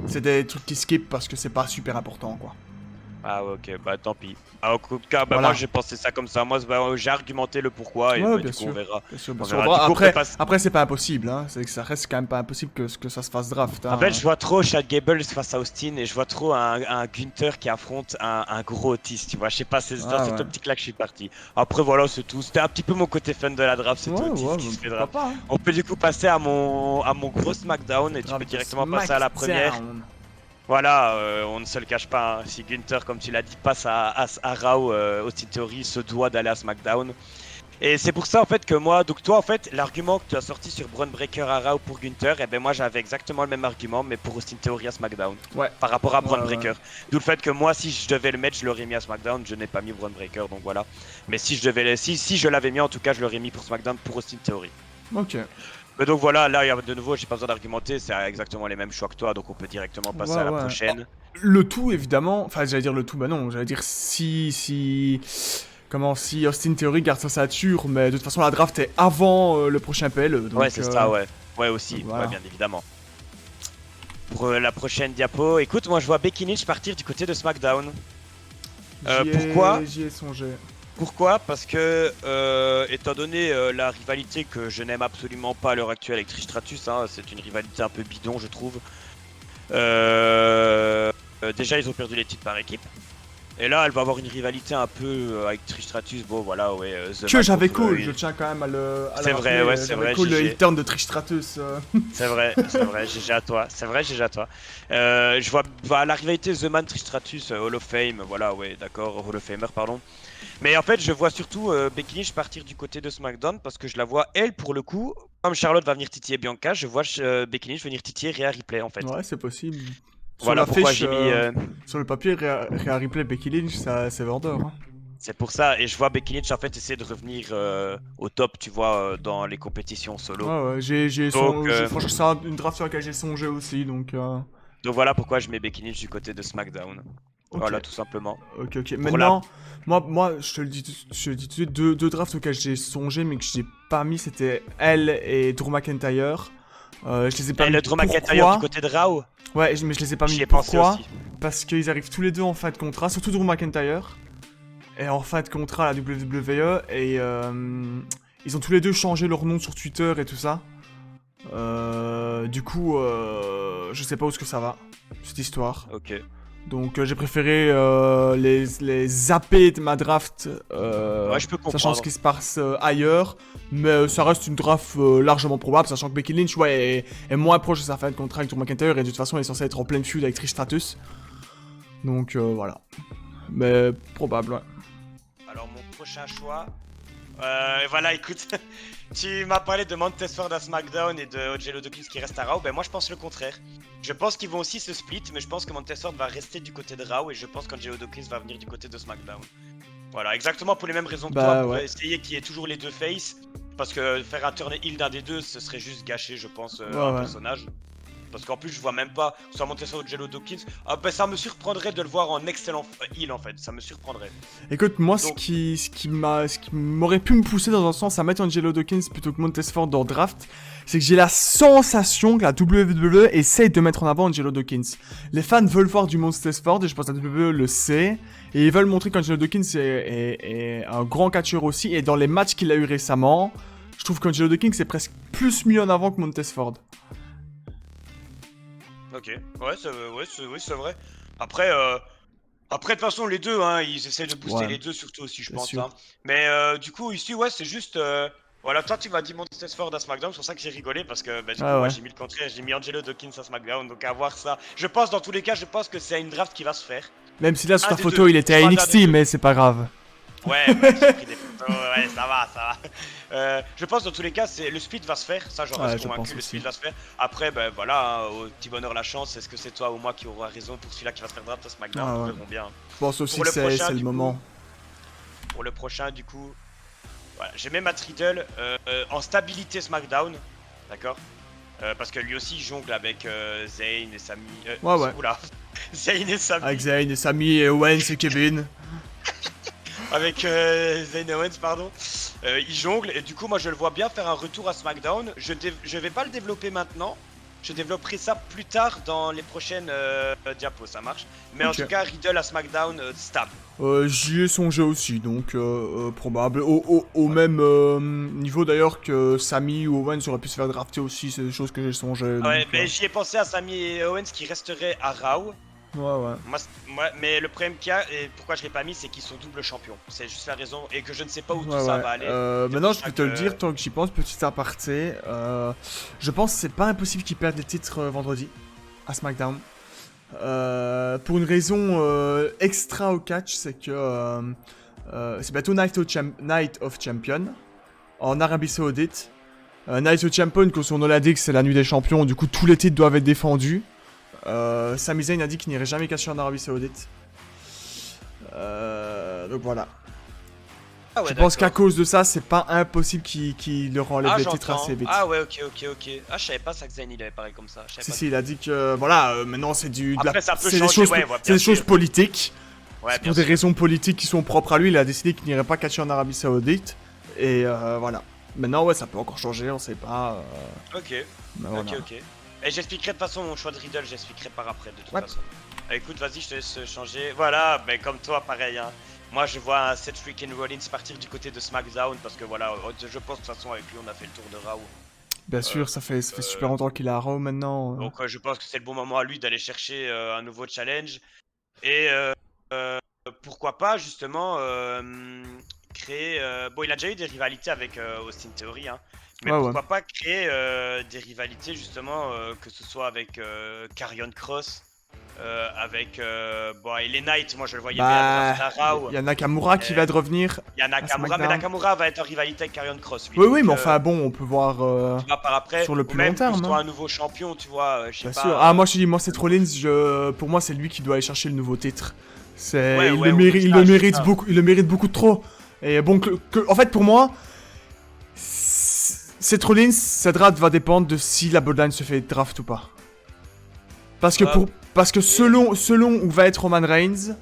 c'est des trucs qui skip parce que c'est pas super important, quoi. Ah ouais, ok, bah tant pis. Ah, en tout cas, bah Voilà. moi j'ai pensé ça comme ça. Moi, bah, j'ai argumenté le pourquoi et Ouais, bah, bien du coup sûr. on verra. Bien sûr, bien On sûr. verra. Bon, Du coup, on peut passer- après c'est pas impossible, hein. C'est que ça reste quand même pas impossible que ça se fasse draft, En hein. fait, je vois trop Chad Gable face à Austin et je vois trop un Gunther qui affronte un gros Otis, tu vois. Je sais pas, c'est dans Ouais, cette ouais. optique-là que je suis parti. Après, voilà, c'est tout. C'était un petit peu mon côté fun de la draft, c'était Ouais, Otis ouais, qui se fait pourquoi draft. pas, hein. On peut du coup passer à mon gros SmackDown et tu peux Draft de directement passer à la première. SmackDown. Voilà, on ne se le cache pas, hein. Si Gunther, comme tu l'as dit, passe à Raw, Austin Theory se doit d'aller à SmackDown. Et c'est pour ça en fait que moi, donc toi en fait, l'argument que tu as sorti sur Braun Breaker à Raw pour Gunther, et ben moi j'avais exactement le même argument, mais pour Austin Theory à SmackDown, Ouais. par rapport à Ouais, Braun ouais. Breaker. D'où le fait que moi, si je devais le mettre, je l'aurais mis à SmackDown, je n'ai pas mis Braun Breaker, donc voilà. Mais si je devais, si je l'avais mis, en tout cas, je l'aurais mis pour SmackDown pour Austin Theory. Ok. Mais donc voilà, là de nouveau, j'ai pas besoin d'argumenter, c'est exactement les mêmes choix que toi, donc on peut directement passer Ouais, à la ouais. Oh, prochaine. le tout, évidemment. Enfin, j'allais dire le tout, bah non. J'allais dire si. Comment si Austin Theory garde sa ceinture, mais de toute façon, la draft est avant le prochain PL. Ouais, Donc, c'est ça, ouais. Ouais, aussi, voilà. ouais, bien évidemment. Pour la prochaine diapo, écoute, moi je vois Becky Lynch partir du côté de SmackDown. Pourquoi? J'y ai songé. Pourquoi? Parce que, étant donné la rivalité que je n'aime absolument pas à l'heure actuelle avec Trish Stratus, hein, c'est une rivalité un peu bidon, je trouve. Déjà, ils ont perdu les titres par équipe. Et là, elle va avoir une rivalité un peu avec Trish Stratus. Bon, voilà, ouais. The Que Man j'avais contre, cool, je tiens quand même à le C'est vrai, rappeler, ouais, c'est j'avais vrai, cool le GG. heel turn de Trish Stratus. C'est vrai, GG à toi. C'est vrai, GG à toi. Je vois bah, la rivalité The Man Trish Stratus, Hall of Fame, voilà, ouais, d'accord, Hall of Famer, pardon. Mais en fait, je vois surtout Becky Lynch partir du côté de SmackDown parce que je la vois, elle, pour le coup, comme Charlotte va venir titiller Bianca, je vois Becky Lynch venir titiller Rhea Ripley, en fait. Ouais, c'est possible. Sur Voilà pourquoi l'affiche, j'ai mis. sur le papier, Rhea Ripley, Becky Lynch, ça, c'est vendeur. Hein. C'est pour ça, et je vois Becky Lynch en fait essayer de revenir au top, tu vois, dans les compétitions solo. Ouais, ouais, Donc, franchement, c'est une draft sur laquelle j'ai songé aussi, donc. donc voilà pourquoi je mets Becky Lynch du côté de SmackDown. Ok, Voilà, tout simplement. ok. Pour la. Maintenant, moi, je te le dis, je te le dis tout de suite, deux drafts auxquels j'ai songé, mais que j'ai pas mis, c'était elle et Drew McIntyre. Je les ai pas Et mis. le Drew McIntyre du Pourquoi? côté de Raw, Ouais, mais je les ai pas mis. j'y ai pensé Pourquoi? aussi. Parce qu'ils arrivent tous les deux en fin de contrat, surtout Drew McIntyre. Et en fin de contrat à la WWE, et ils ont tous les deux changé leur nom sur Twitter et tout ça. Du coup, je sais pas où est-ce que ça va, cette histoire. Ok. Donc j'ai préféré les zapper de ma draft, Ouais, je peux sachant ce comprendre. qui se passe ailleurs. Mais ça reste une draft largement probable, sachant que Becky Lynch ouais, est moins proche de sa fin de contrat avec Drew McIntyre, et de toute façon elle est censée être en pleine feud avec Trish Stratus. Donc voilà. Mais probable, ouais. Alors, mon prochain choix. Voilà, écoute, tu m'as parlé de Montez Ford à SmackDown et de Angelo Dawkins qui reste à Raw. Ben, moi, je pense le contraire. Je pense qu'ils vont aussi se split, mais je pense que Montez Ford va rester du côté de Raw et je pense qu'Angelo Dawkins va venir du côté de SmackDown. Voilà, exactement pour les mêmes raisons que toi, Bah pour ouais. essayer qu'il y ait toujours les deux faces. Parce que faire un turn heel d'un des deux, ce serait juste gâcher, je pense, Ouais, un ouais. personnage. Parce qu'en plus, je vois même pas soit Montez Ford ou Angelo Dawkins. Ah, ben, ça me surprendrait de le voir en excellent heel en fait, ça me surprendrait. Écoute, moi, Donc, ce qui m'aurait pu me pousser dans un sens à mettre Angelo Dawkins plutôt que Montez Ford dans le draft, c'est que j'ai la sensation que la WWE essaye de mettre en avant Angelo Dawkins. Les fans veulent voir du Montez Ford et je pense que la WWE le sait. Et ils veulent montrer qu'Angelo Dawkins est un grand catcheur aussi. Et dans les matchs qu'il a eu récemment, je trouve qu'Angelo Dawkins est presque plus mis en avant que Montez Ford. ok, ouais, oui, c'est vrai. Après, après, de toute façon, les deux, hein, ils essaient de booster Ouais, les deux, surtout aussi, je bien pense. sûr. Hein. Mais du coup, ici, ouais, c'est juste. Voilà, toi, tu m'as dit Montez Ford à SmackDown, c'est pour ça que j'ai rigolé, parce que bah, du coup, Ah moi, ouais. j'ai mis le contraire, j'ai mis Angelo Dawkins à SmackDown, donc à voir ça. Je pense, dans tous les cas, je pense que c'est une draft qui va se faire. Même si là, sur Un ta des photo, deux, il était à soit l'un des NXT, deux. mais c'est pas grave. Ouais, bah, j'ai pris des photos, ouais, ça va, ça va. Je pense dans tous les cas, le split va se faire, ça j'en Ouais, reste je pense convaincu, le aussi. split va se faire. Après, ben voilà, hein, au petit bonheur la chance, est-ce que c'est toi ou moi qui aura raison pour celui-là qui va se faire draft à SmackDown, Ah nous ouais. verrons bien. Je pense aussi Pour que le prochain, c'est le du coup, moment. pour le prochain, du coup, voilà, j'ai mis Matt Riddle en stabilité SmackDown, d'accord. Parce que lui aussi il jongle avec Zayn et Sami. Ouais, ouais. Oula, Zayn et Sami. Avec Zayn et Sami et Owens et Kevin. Avec Zayn Owens, pardon. Il jongle et du coup, moi je le vois bien faire un retour à SmackDown. Je vais pas le développer maintenant. Je développerai ça plus tard dans les prochaines diapos, ça marche. Mais en Ok. tout cas, Riddle à SmackDown, stable. J'y ai songé aussi, donc probable. Au même niveau d'ailleurs que Sami ou Owens auraient pu se faire drafter aussi, c'est des choses que j'ai songé. Ouais, Donc, mais j'y ai pensé à Sami et Owens qui resteraient à Raw. ouais, ouais. Mais le problème qu'il y a, et pourquoi je l'ai pas mis, c'est qu'ils sont double champions. C'est juste la raison, et que je ne sais pas où tout Ouais, ça ouais. va aller. C'est Maintenant, pour je ça peux te le que- dire, tant que j'y pense, petit aparté. Je pense que c'est pas impossible qu'ils perdent les titres vendredi à SmackDown. Pour une raison extra au catch, c'est que c'est bientôt Night of Champion en Arabie Saoudite. Night of Champion, comme son nom l'indique, c'est la nuit des champions, du coup tous les titres doivent être défendus. Sami Zayn a dit qu'il n'irait jamais cacher en Arabie Saoudite. Donc voilà. Ah ouais, Je pense qu'à d'accord. cause de ça, c'est pas impossible qu'il leur enlève Ah, les titres j'entends. assez vite. Ah ouais, ok. Ah, je savais pas ça que Zayn il avait parlé comme ça. Je savais Si, pas si, du il a tout. dit que voilà, maintenant c'est Après, ça peut c'est des changer, choses, ouais, ouais, c'est bien des choses sûr. politiques. Ouais, C'est bien pour des sûr. raisons politiques qui sont propres à lui. Il a décidé qu'il n'irait pas catcher en Arabie Saoudite. Et voilà. Maintenant, ouais, ça peut encore changer, on sait pas. Ok, Mais voilà. ok. Et j'expliquerai de toute façon mon choix de Riddle, j'expliquerai par après de toute Ouais. façon. Écoute, vas-y, je te laisse changer. Voilà, ben comme toi, pareil. Hein. Moi, je vois un Seth freaking Rollins partir du côté de SmackDown parce que voilà, je pense de toute façon avec lui, on a fait le tour de Raw. Bien sûr, ça fait super longtemps qu'il est à Raw maintenant. Donc, je pense que c'est le bon moment à lui d'aller chercher un nouveau challenge. Et pourquoi pas justement créer. Bon, il a déjà eu des rivalités avec Austin Theory, hein, mais Ouais, ouais. pourquoi pas créer des rivalités justement, que ce soit avec Karrion Cross, avec bon, et les Knights, moi je le voyais bien Bah, être à Raw. il y a Nakamura qui va de revenir Il y a à Nakamura, mais SmackDown. Nakamura va être en rivalité avec Karrion Cross, lui. Oui, oui, Donc, mais enfin bon, on peut voir tu vois, par après, sur le ou plus long même que ce terme. soit Hein. un nouveau champion, tu vois, je sais Bien pas. sûr. Ah, moi je te dis, moi c'est Rollins, pour moi c'est lui qui doit aller chercher le nouveau titre. Ouais, Il ouais, le ou mérite, ça, il le je sais mérite pas. beaucoup, il le mérite beaucoup trop. Et bon, en fait pour moi, cette Rollins, sa draft va dépendre de si la Bloodline se fait draft ou pas. Parce que selon où va être Roman Reigns,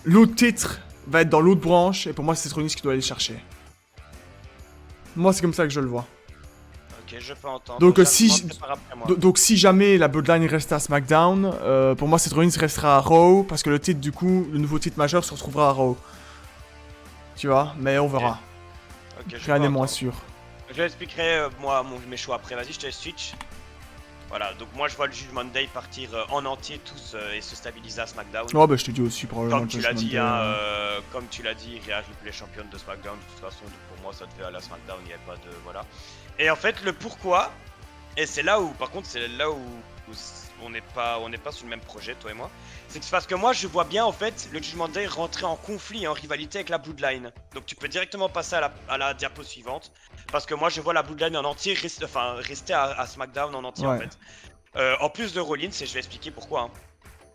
l'autre titre va être dans l'autre branche, et pour moi c'est Rollins qui doit aller le chercher. Moi c'est comme ça que je le vois. Ok, je peux entendre. Donc, J'argumenterai par après, moi. Donc si jamais la Bloodline reste à SmackDown, pour moi Seth Rollins restera à Raw, parce que le titre du coup, le nouveau titre majeur se retrouvera à Raw. Tu vois, mais on verra. Ok, je Rien peux n'est moins entendre. sûr. Je expliquerai moi mes choix après. Vas-y, je te laisse switch. Voilà, donc moi je vois le Judgment Day partir en entier tous et se stabiliser à SmackDown. Oh bah je te dis aussi probablement Comme le tu l'as Judgment dit, Day, hein, comme tu l'as dit, Rhea Ripley championne de SmackDown de toute façon. Donc pour moi ça devait aller à SmackDown, il n'y avait pas de voilà. Et en fait le pourquoi, et c'est là où par contre c'est là où on n'est pas sur le même projet toi et moi. C'est parce que moi je vois bien en fait le Judgment Day rentrer en conflit et en rivalité avec la Bloodline. Donc tu peux directement passer à la diapo suivante. Parce que moi je vois la Bloodline en entier rester à SmackDown en entier en Ouais. fait. En plus de Rollins, et je vais expliquer pourquoi. Hein.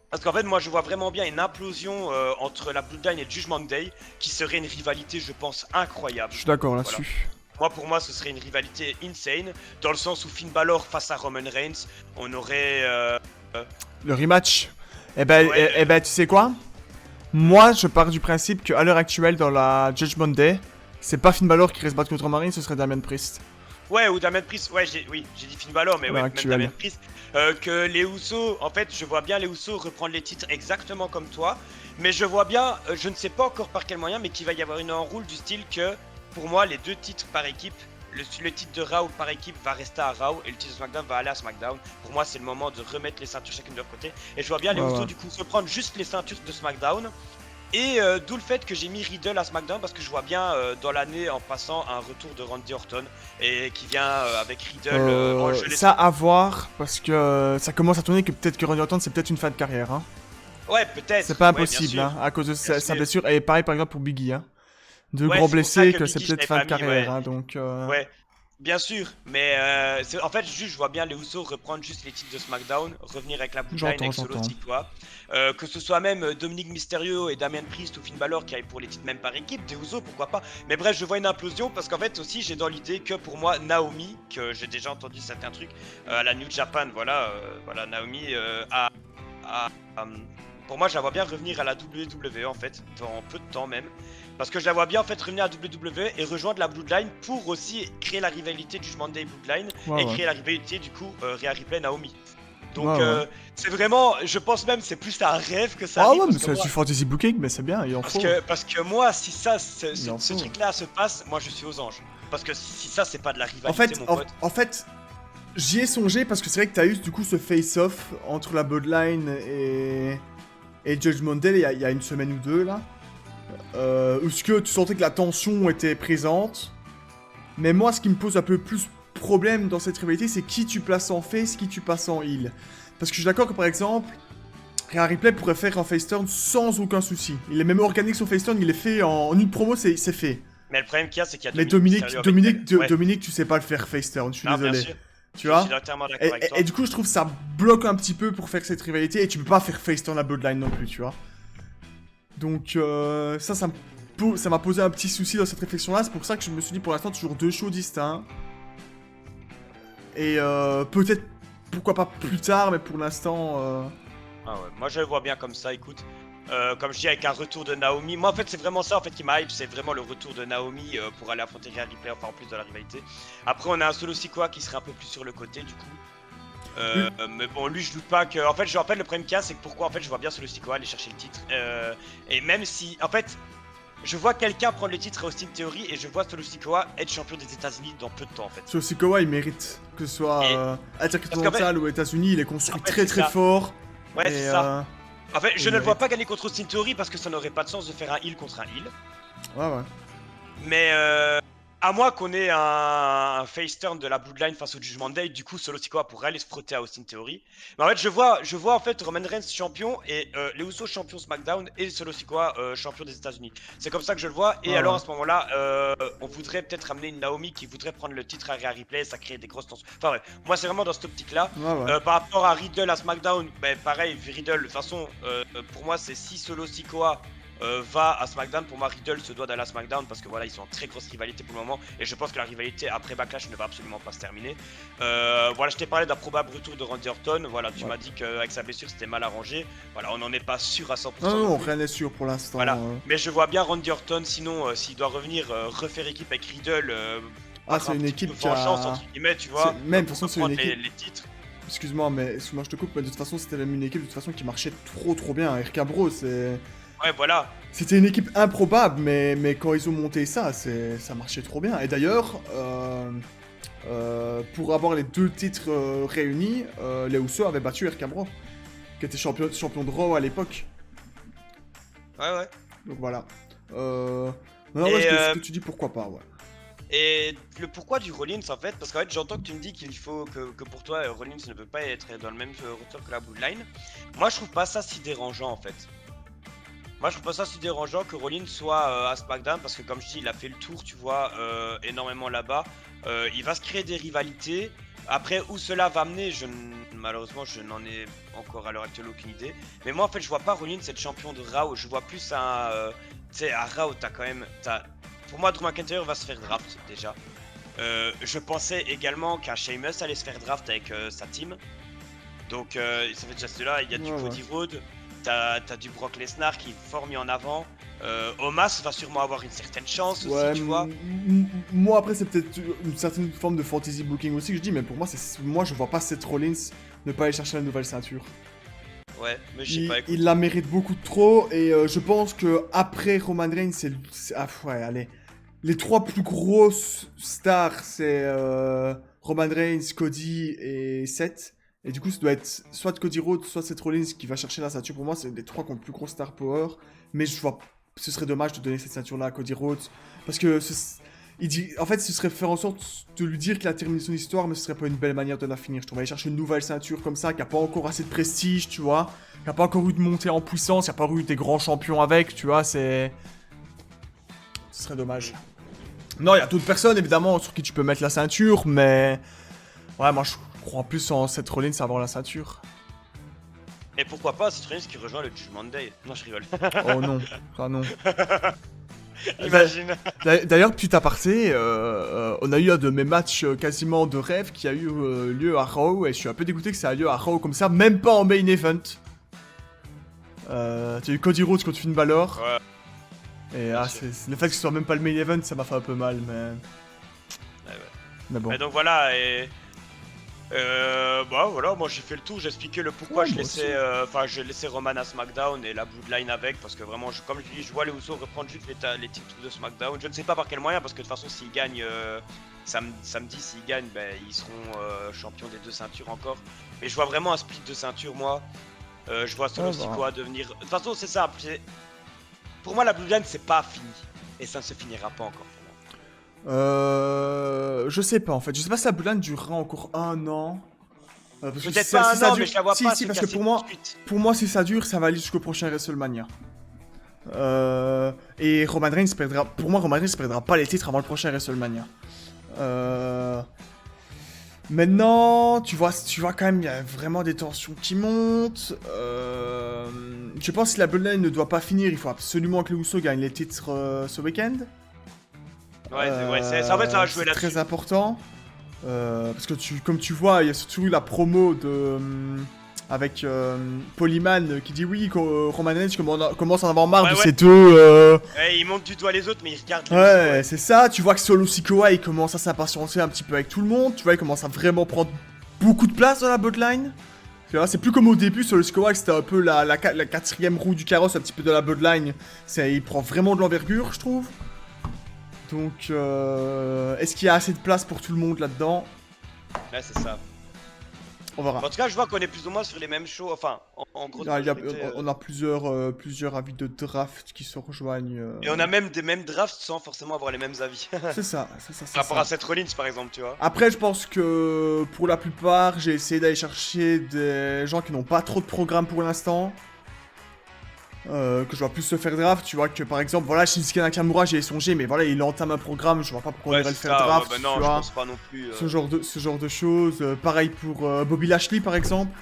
Parce qu'en fait, moi je vois vraiment bien une implosion entre la Bloodline et le Judgment Day qui serait une rivalité, je pense, incroyable. Je suis d'accord Voilà. là-dessus. Moi, pour moi, ce serait une rivalité insane, dans le sens où Finn Balor face à Roman Reigns, on aurait. Le rematch. Eh ben, Ouais, eh ben tu sais quoi? Moi je pars du principe qu'à l'heure actuelle dans la Judgment Day, c'est pas Finn Balor qui reste battre contre Marine, ce serait Damien Priest. Ouais, ou Damien Priest, ouais, j'ai dit Finn Balor, mais ouais, même Actuel. Damien Priest. Que les Usos, en fait, je vois bien les Usos reprendre les titres exactement comme toi, mais je vois bien, je ne sais pas encore par quel moyen, mais qu'il va y avoir une enroule du style que, pour moi, les deux titres par équipe, le titre de Raw par équipe va rester à Raw et le titre de SmackDown va aller à SmackDown. Pour moi, c'est le moment de remettre les ceintures chacune de leur côté. Et je vois bien les Usos, du coup, se prendre juste les ceintures de SmackDown. Et d'où le fait que j'ai mis Riddle à SmackDown parce que je vois bien dans l'année en passant un retour de Randy Orton et qui vient avec Riddle. Ça à voir parce que ça commence à tourner que peut-être que Randy Orton c'est peut-être une fin de carrière. Hein. Ouais, peut-être. C'est pas ouais, impossible hein, à cause de sa sûr. blessure. Et pareil par exemple pour Biggie. Hein. Deux Ouais, gros c'est pour ça blessés que que c'est Biggie, je peut-être l'avais fin de pas mis, carrière. ouais. Hein, donc, Ouais, bien sûr. Mais en fait, juste, je vois bien les Usos reprendre juste les titres de SmackDown, revenir avec la Bloodline, avec Solo Sikoa. Que ce soit même Dominic Mysterio et Damien Priest ou Finn Balor qui aillent pour les titres même par équipe, des Usos, pourquoi pas. Mais bref, je vois une implosion parce qu'en fait aussi, j'ai dans l'idée que pour moi, Naomi, que j'ai déjà entendu certains trucs, à la New Japan, voilà, Naomi pour moi, je la vois bien revenir à la WWE en fait, dans peu de temps même. Parce que je la vois bien en fait revenir à la WWE et rejoindre la Bloodline pour aussi créer la rivalité du Judgment Day Bloodline et créer la rivalité du coup Rhea Ripley Naomi. Donc c'est vraiment, je pense même c'est plus un rêve que ça. Ah ouais, mais c'est du fantasy booking, mais c'est bien, il en faut. Parce que moi, si ça, ce truc-là se passe, moi je suis aux anges. Parce que si ça, c'est pas de la rivalité, mon pote. En fait, j'y ai songé parce que c'est vrai que t'as eu du coup ce face-off entre la Bloodline et Judgment Day il y a une semaine ou deux là. Où ce que tu sentais que la tension était présente. Mais moi, ce qui me pose un peu plus problème dans cette rivalité, c'est qui tu places en face, qui tu passes en heal. Parce que je suis d'accord que par exemple, Rhea Ripley pourrait faire un face turn sans aucun souci. Il est même organique son face turn, il est fait en une promo, c'est fait. Mais le problème qu'il y a, c'est qu'il y a Mais Dominique Mysterio avec elle. Ouais. Dominique, tu sais pas le faire face turn, je suis Non, bien désolé. sûr. Tu Je vois suis entièrement d'accord avec toi. Et du coup, je trouve que ça bloque un petit peu pour faire cette rivalité et tu peux pas faire face turn la Bloodline non plus, tu vois. Donc, ça m'a posé un petit souci dans cette réflexion-là. C'est pour ça que je me suis dit pour l'instant toujours 2 shows distincts. Et peut-être, pourquoi pas plus tard, mais pour l'instant. Ah ouais, moi je le vois bien comme ça, écoute. Comme je dis, avec un retour de Naomi. Moi en fait c'est vraiment ça en fait qui m'hype, c'est vraiment le retour de Naomi pour aller affronter Rhea Ripley, enfin en plus de la rivalité. Après on a un Solo Sikoa qui serait un peu plus sur le côté du coup. Mais bon lui je doute pas que... En fait le problème qu'il y a c'est que pourquoi en fait je vois bien Solo Sikoa aller chercher le titre. Et même si... En fait je vois quelqu'un prendre le titre à Austin Theory et je vois Solo Sikoa être champion des États-Unis dans peu de temps en fait. Solo Sikoa il mérite que ce soit Intercontinental ou États-Unis, il est construit très fort. Ouais c'est ça. En fait, je ne le vois pas gagner contre Austin Theory parce que ça n'aurait pas de sens de faire un heal contre un heal. Ouais. Mais à moins qu'on ait un face turn de la Bloodline face au Judgment Day, du coup Solo Sikoa pourrait aller se frotter à Austin Theory. Mais en fait, je vois en fait Roman Reigns champion et les Usos champion SmackDown et Solo Sikoa champion des États-Unis. C'est comme ça que je le vois. Et alors à ce moment-là, on voudrait peut-être ramener une Naomi qui voudrait prendre le titre à Rhea Ripley, ça crée des grosses tensions. Enfin bref, moi c'est vraiment dans cette optique-là. Par rapport à Riddle à SmackDown, ben pareil, Riddle, de toute façon, pour moi c'est si Solo Sikoa va à SmackDown, pour moi Riddle se doit d'aller à SmackDown parce que voilà ils sont en très grosse rivalité pour le moment et je pense que la rivalité après Backlash ne va absolument pas se terminer. Voilà, je t'ai parlé d'un probable retour de Randy Orton, voilà tu m'as dit qu'avec sa blessure c'était mal arrangé, voilà on n'en est pas sûr à 100%. Non, rien n'est sûr pour l'instant. Voilà, mais je vois bien Randy Orton sinon s'il doit revenir refaire équipe avec Riddle. C'est une équipe qui vengeance, entre guillemets, tu vois. Même de toute façon c'est une équipe. Les titres. Excuse-moi mais je te coupe, mais de toute façon c'était même une équipe de toute façon qui marchait trop bien. RK Bro c'est... Ouais, voilà. C'était une équipe improbable, mais quand ils ont monté ça, ça marchait trop bien. Et d'ailleurs, pour avoir les 2 titres réunis, les Usos avaient battu RK Bro, qui était champion de Raw à l'époque. Ouais. Donc voilà. Non, ce que tu dis, pourquoi pas, ouais. Et le pourquoi du Rollins en fait, parce qu'en fait j'entends que tu me dis qu'il faut que pour toi Rollins ne peut pas être dans le même retour que la Bloodline. Moi je trouve pas ça si dérangeant en fait. Moi je trouve pas ça si dérangeant que Rollins soit à SmackDown parce que comme je dis il a fait le tour tu vois énormément là-bas. Il va se créer des rivalités. Après où cela va amener, malheureusement je n'en ai encore à l'heure actuelle aucune idée. Mais moi en fait je vois pas Rollins être champion de Raw, je vois plus un... tu sais à Raw t'as quand même... Pour moi Drew McIntyre va se faire draft déjà. Je pensais également qu'un Sheamus allait se faire draft avec sa team. Donc ça fait déjà cela, il y a du Cody Rhodes. T'as du Brock Lesnar qui est fort mis en avant. Omas va sûrement avoir une certaine chance aussi, tu vois. Moi après c'est peut-être une certaine forme de fantasy booking aussi que je dis, mais pour moi moi je vois pas Seth Rollins ne pas aller chercher la nouvelle ceinture. Ouais, mais je sais pas. Il la mérite beaucoup trop et je pense que après Roman Reigns ouais allez, les 3 plus grosses stars c'est Roman Reigns, Cody et Seth. Et du coup, ça doit être soit Cody Rhodes, soit Seth Rollins qui va chercher la ceinture. Pour moi, c'est les 3 qui ont le plus gros star power. Mais je vois, ce serait dommage de donner cette ceinture-là à Cody Rhodes. Parce que, il dit, en fait, ce serait faire en sorte de lui dire qu'il a terminé son histoire, mais ce serait pas une belle manière de la finir. Je trouve aller chercher une nouvelle ceinture comme ça, qui a pas encore assez de prestige, tu vois. Qui a pas encore eu de montée en puissance, qui a pas eu des grands champions avec, tu vois, ce serait dommage. Non, il y a d'autres personnes, évidemment, sur qui tu peux mettre la ceinture, mais... Ouais, moi, je crois plus en Seth Rollins à avoir la ceinture. Et pourquoi pas Seth Rollins qui rejoint le Judgment Day? Non, je rigole. Oh non, ça non. Imagine. D'ailleurs, petit aparté, on a eu un de mes matchs quasiment de rêve qui a eu lieu à Raw, et je suis un peu dégoûté que ça a lieu à Raw comme ça, même pas en main event. Tu as eu Cody Rhodes contre Finn Balor. Ouais. Et le fait que ce soit même pas le main event, ça m'a fait un peu mal, mais... Ouais. Mais bon. Et donc voilà, et... bah voilà, moi j'ai fait le tour, j'ai expliqué le pourquoi je laissais Roman à SmackDown et la Bloodline avec, parce que vraiment, comme je dis, je vois les Usos reprendre juste les titres de SmackDown. Je ne sais pas par quel moyen, parce que de toute façon, s'ils gagnent samedi, s'ils gagnent, ben, ils seront champions des 2 ceintures encore. Mais je vois vraiment un split de ceintures, moi. Je vois Solo Sikoa devenir... De toute façon, c'est simple. Pour moi, la Bloodline, c'est pas fini. Et ça ne se finira pas encore. Je sais pas en fait. Je sais pas si la Bloodline durera encore 1 an. Parce que Peut-être si pas si un ça an, dure... mais je la vois Si, pas si, se parce que casser tout de suite. pour moi, si ça dure, ça va aller jusqu'au prochain WrestleMania. Et Roman Reigns perdra... Pour moi, Roman Reigns perdra pas les titres avant le prochain WrestleMania. Maintenant, tu vois quand même, il y a vraiment des tensions qui montent. Je pense que si la Bloodline ne doit pas finir, il faut absolument que les Usos gagnent les titres ce week-end. Ouais, en fait, ça va jouer C'est là-dessus. très important. Parce que comme tu vois, il y a surtout la promo de avec Polyman qui dit oui, Roman Reigns commence à en avoir marre de Ouais. ces deux. Ouais, il monte du doigt les autres, mais il regarde les Ouais, Usos, c'est ça. Tu vois que Solo Sikoa, il commence à s'impatienter un petit peu avec tout le monde. Tu vois, il commence à vraiment prendre beaucoup de place dans la Bloodline. Tu vois, c'est plus comme au début, Solo Sikoa, c'était un peu la quatrième roue du carrosse, un petit peu de la Bloodline. Il prend vraiment de l'envergure, je trouve. Donc, est-ce qu'il y a assez de place pour tout le monde là-dedans? Ouais, c'est ça. On verra. En tout cas, je vois qu'on est plus ou moins sur les mêmes shows, enfin, en grosse majorité. On a plusieurs avis de draft qui se rejoignent. Et on a même des mêmes drafts sans forcément avoir les mêmes avis. C'est ça. Par rapport à Seth Rollins, par exemple, tu vois. Après, je pense que pour la plupart, j'ai essayé d'aller chercher des gens qui n'ont pas trop de programme pour l'instant. Que je vois plus se faire draft. Tu vois que par exemple, voilà, Shinsuke Nakamura, j'y ai songé, mais voilà, il entame un programme, je vois pas pourquoi on irait le faire draft. Ouais, bah non, tu je vois. pense pas non plus. Ce genre de choses. Pareil pour Bobby Lashley, par exemple.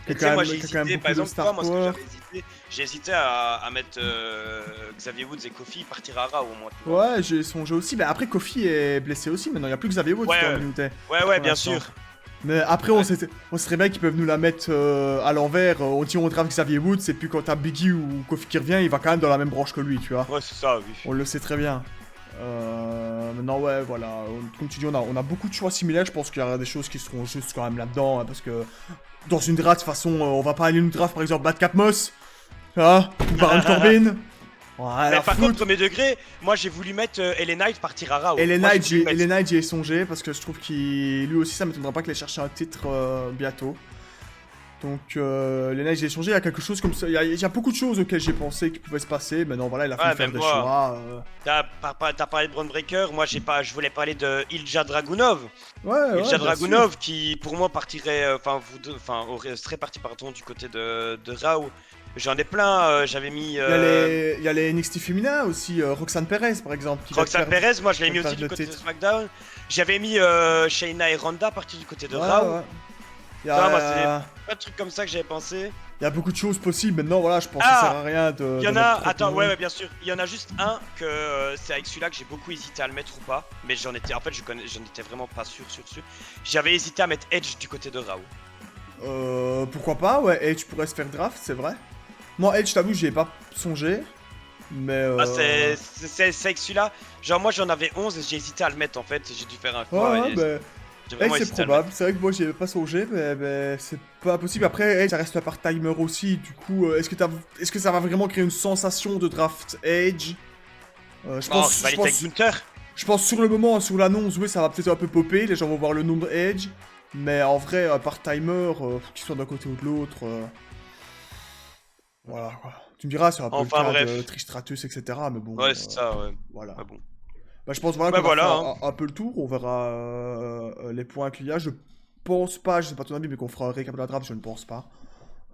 Et tu sais, moi j'ai Qui a quand même hésité, par beaucoup de exemple, star toi, moi ce que power. j'avais hésité, j'ai hésité à mettre Xavier Woods et Kofi partir à Raw au moins. Tu vois. Ouais, j'ai songé aussi. Mais après, Kofi est blessé aussi. Maintenant, il n'y a plus que Xavier Woods Ouais, qui est en immunité. Ouais, bien l'instant. sûr. Mais après, on sait très bien qu'ils peuvent nous la mettre à l'envers. On dit on draft Xavier Woods, et puis quand t'as Biggie ou Kofi qui revient, il va quand même dans la même branche que lui, tu vois. Ouais, c'est ça, oui. On le sait très bien. Maintenant, ouais, voilà. Comme tu dis, on a beaucoup de choix similaires. Je pense qu'il y aura des choses qui seront justes quand même là-dedans. Hein, parce que dans une draft, de toute façon, on va pas aller nous draft par exemple Madcap Moss. Hein, ou Baron Corbin. Voilà, Mais par contre, premier degré, moi j'ai voulu mettre LA Knight partir à Raw. LA Moi, Knight, j'ai voulu mettre- j'y ai songé parce que je trouve qu'il. Lui aussi, ça m'étonnerait pas qu'il ait cherché un titre bientôt. Donc, LA Knight, j'y ai songé. Il y a quelque chose comme ça. Il y a beaucoup de choses auxquelles j'ai pensé qui pouvaient se passer. Mais non, voilà, il a fallu faire même des moi. choix. T'as parlé de Braun Breaker, moi je voulais parler de Ilja Dragunov. Ouais, Ilja bien Dragunov qui pour moi partirait, serait parti pardon du côté de Raw. J'en ai plein, j'avais mis. Il y a les NXT féminins aussi, Roxanne Perez par exemple. Roxanne Perez, moi je l'ai mis perdre aussi du le côté de titre. SmackDown. J'avais mis Shayna et Ronda partir du côté de Raw. Ouais. Il y Tu vois, moi, a... Pas de trucs comme ça que j'avais pensé. il y a beaucoup de choses possibles. Maintenant, voilà, je pense que ça sert à rien de. Il y en de a, mettre trop attends, de ouais, monde. bien sûr. Il y en a juste un que c'est avec celui-là que j'ai beaucoup hésité à le mettre ou pas. Mais j'en étais, en fait, j'en étais vraiment pas sûr. J'avais hésité à mettre Edge du côté de Raw. Pourquoi pas, ouais, Edge pourrait se faire draft, c'est vrai. Moi, Edge, t'avoue, j'y ai pas songé. Mais. Ah, c'est avec celui-là. Genre, moi j'en avais 11 et j'ai hésité à le mettre en fait. J'ai dû faire un choix. Ouais, et bah. j'ai Edge, vraiment c'est hésité à le probable. C'est vrai que moi, j'y ai pas songé, mais c'est pas possible. Après, Edge, ça reste un part-timer aussi. Du coup, est-ce que ça va vraiment créer une sensation de draft Edge je mettre. pense, Rivalité avec Gunther. je pense sur le moment, sur l'annonce, oui, ça va peut-être un peu popper. Les gens vont voir le nom de Edge. Mais en vrai, un part-timer, qu'il soit d'un côté ou de l'autre. Voilà, quoi. Tu me diras, c'est un peu Enfin, le cas bref. de Trish Stratus, etc. Mais bon. Ouais, c'est ça, ouais. Voilà. Ah bon. Bah, je pense voilà Bah qu'on va voilà, faire un peu le tour. On verra les points qu'il y a. Je pense pas, je sais pas ton avis, mais qu'on fera un récap de la draft, je ne pense pas.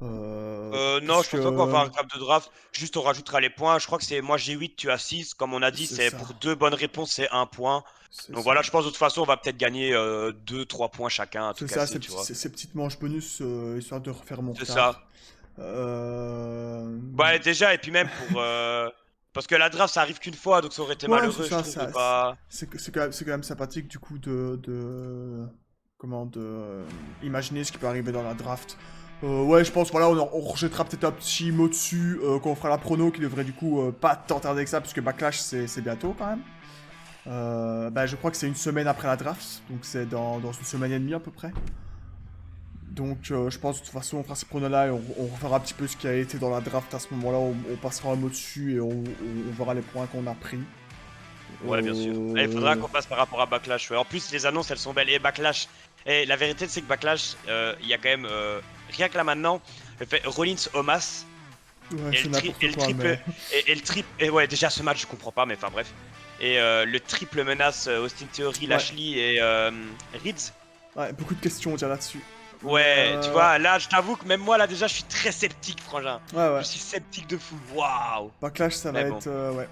Non, je parce pense pas qu'on va que- faire un recap de draft. Juste, on rajoutera les points. Je crois que c'est moi j'ai 8, tu as 6. Comme on a dit, C'est c'est ça. pour 2 bonnes réponses, c'est 1 point. C'est Donc ça. voilà, je pense de toute façon, on va peut-être gagner 2-3 points chacun. À tout C'est ça, casser, tu vois. ces petites manches bonus, histoire de refaire mon C'est retard. ça. Euh... Ouais, déjà, et puis même pour. Parce que la draft, ça arrive qu'une fois, donc ça aurait été Ouais, malheureux, c'est je ça, trouve, de pas. c'est quand même sympathique du coup comment imaginer ce qui peut arriver dans la draft. Ouais, je pense, voilà, on rejettera peut-être un petit mot dessus quand on fera la prono qui devrait du coup pas tant tarder que ça, puisque Backlash c'est bientôt quand même. Bah, je crois que c'est une semaine après la draft, donc c'est dans une semaine et demie à peu près. Donc je pense de toute façon on fera ce prono là et on refera un petit peu ce qui a été dans la draft à ce moment là, on passera un mot dessus et on verra les points qu'on a pris. Ouais, bien sûr. Et il faudra qu'on passe par rapport à Backlash. Ouais. En plus, les annonces, elles sont belles. Et Backlash. Et la vérité, c'est que Backlash, il y a quand même. Rien que là maintenant, le fait Rollins Omas. Ouais, Et c'est le, n'importe et le quoi, triple. mais... Et le triple. Et ouais, déjà ce match, je comprends pas, mais enfin bref. Et le triple menace Austin Theory, Ouais. Lashley et Reeds. Ouais, beaucoup de questions déjà là-dessus. Ouais, tu vois, là, je t'avoue que même moi, là, déjà, je suis très sceptique, frangin. Ouais. Je suis sceptique de fou. Waouh. Backlash, ça va Mais bon. être... ouais.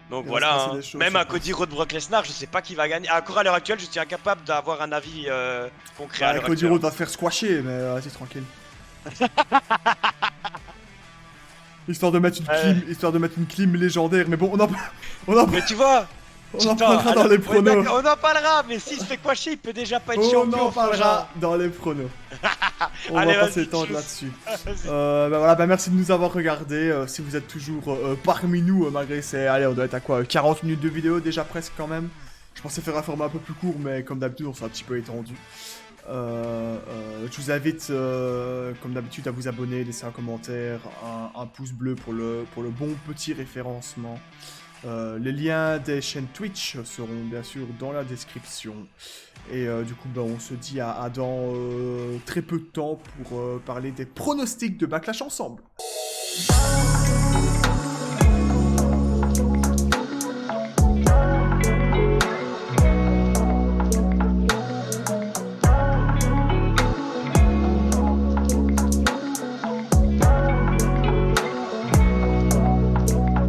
Donc Il va se voilà, passer hein. des choses, Même je à pense. Cody Rhodes Brock Lesnar, je sais pas qui va gagner. Encore à l'heure actuelle, je suis incapable d'avoir un avis concret à Bah, l'heure Cody actuelle. Rhodes va se faire squasher, mais vas-y, tranquille. Histoire de mettre une clim légendaire, mais bon, Mais tu vois, on en parlera dans les pronos. on en parlera, mais s'il se fait quasher, il peut déjà pas être On champion. en parlera dans les pronos. On Allez, va pas vas-y, s'étendre tchuss. là-dessus. Vas-y. Bah voilà, bah merci de nous avoir regardé. Si vous êtes toujours parmi nous, malgré ces... Allez, on doit être à quoi 40 minutes de vidéo déjà presque quand même. Je pensais faire un format un peu plus court, mais comme d'habitude, on s'est un petit peu étendu. Je vous invite, comme d'habitude, à vous abonner, laisser un commentaire, un pouce bleu pour le bon petit référencement. Les liens des chaînes Twitch seront bien sûr dans la description. Et du coup, bah, on se dit à dans très peu de temps pour parler des pronostics de Backlash ensemble.